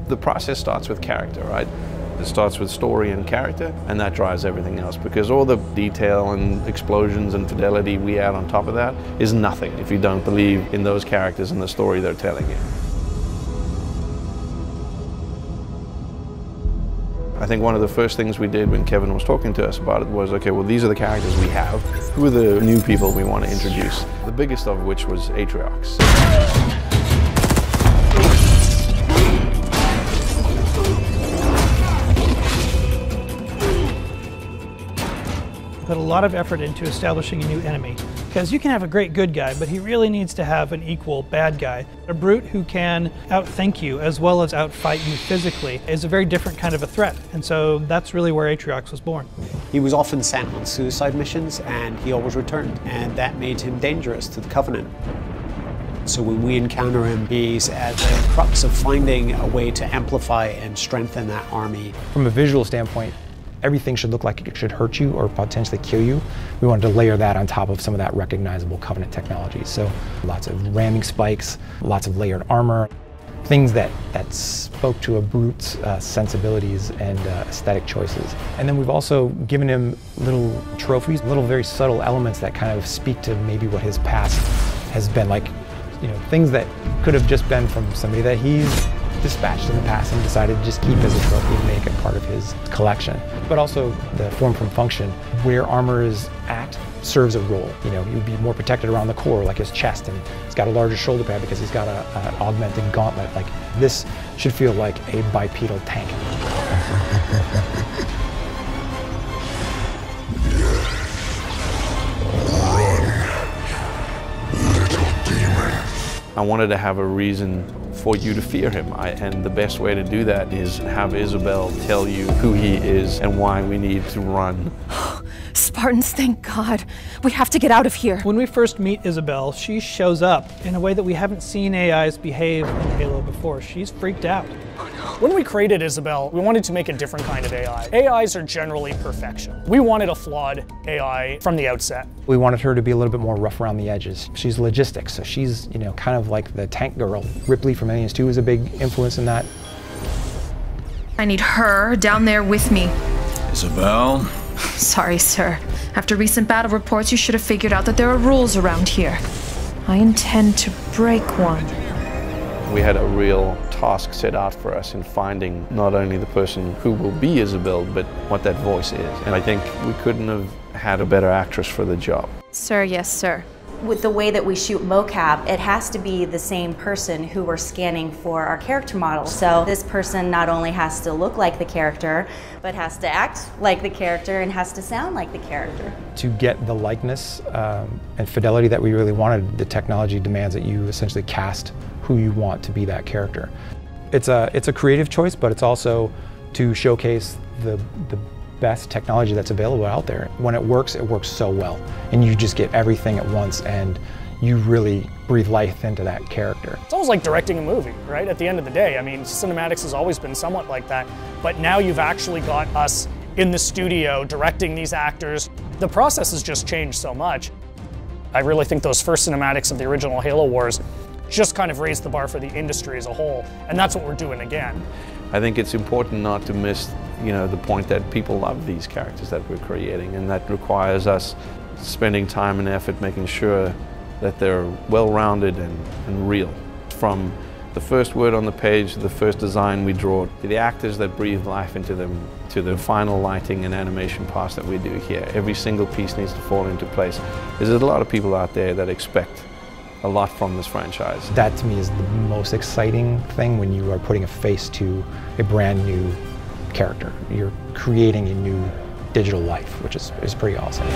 The process starts with character, right? It starts with story and character, and that drives everything else, because all the detail and explosions and fidelity we add on top of that is nothing if you don't believe in those characters and the story they're telling you. I think one of the first things we did when Kevin was talking to us about it was, okay, well, these are the characters we have. Who are the new people we want to introduce? The biggest of which was Atriox. Put a lot of effort into establishing a new enemy, because you can have a great good guy, but he really needs to have an equal bad guy. A brute who can outthink you as well as outfight you physically is a very different kind of a threat, and so that's really where Atriox was born. He was often sent on suicide missions, and he always returned, and that made him dangerous to the Covenant. So when we encounter him, he's at the crux of finding a way to amplify and strengthen that army. From a visual standpoint, everything should look like it should hurt you or potentially kill you. We wanted to layer that on top of some of that recognizable Covenant technology. So lots of ramming spikes, lots of layered armor, things that spoke to a brute's sensibilities and aesthetic choices. And then we've also given him little trophies, little very subtle elements that kind of speak to maybe what his past has been like, you know, things that could have just been from somebody that he's dispatched in the past and decided to just keep as a trophy and make it part of his collection. But also the form from function, where armor is at, serves a role. You know, he would be more protected around the core, like his chest, and he's got a larger shoulder pad because he's got an augmented gauntlet. Like, this should feel like a bipedal tank. I wanted to have a reason for you to fear him, and the best way to do that is have Isabel tell you who he is and why we need to run. Spartans, thank God. We have to get out of here. When we first meet Isabel, she shows up in a way that we haven't seen AIs behave in Halo before. She's freaked out. When we created Isabel, we wanted to make a different kind of AI. AIs are generally perfection. We wanted a flawed AI from the outset. We wanted her to be a little bit more rough around the edges. She's logistics, so she's, you know, kind of like the tank girl. Ripley from Aliens 2 was a big influence in that. I need her down there with me. Isabel? Sorry, sir. After recent battle reports, you should have figured out that there are rules around here. I intend to break one. We had a real task set out for us in finding not only the person who will be Isabel, but what that voice is. And I think we couldn't have had a better actress for the job. Sir, yes, sir. With the way that we shoot mocap, it has to be the same person who we're scanning for our character model. So this person not only has to look like the character, but has to act like the character and has to sound like the character. To get the likeness and fidelity that we really wanted, the technology demands that you essentially cast who you want to be that character. It's a creative choice, but it's also to showcase the best technology that's available out there. When it works so well, and you just get everything at once, and you really breathe life into that character. It's almost like directing a movie, right? At the end of the day, I mean, cinematics has always been somewhat like that, but now you've actually got us in the studio directing these actors. The process has just changed so much. I really think those first cinematics of the original Halo Wars just kind of raised the bar for the industry as a whole, and that's what we're doing again. I think it's important not to miss, you know, the point that people love these characters that we're creating, and that requires us spending time and effort making sure that they're well-rounded and real. From the first word on the page to the first design we draw, to the actors that breathe life into them, to the final lighting and animation parts that we do here. Every single piece needs to fall into place. There's a lot of people out there that expect a lot from this franchise. That to me is the most exciting thing when you are putting a face to a brand new character. You're creating a new digital life, which is pretty awesome.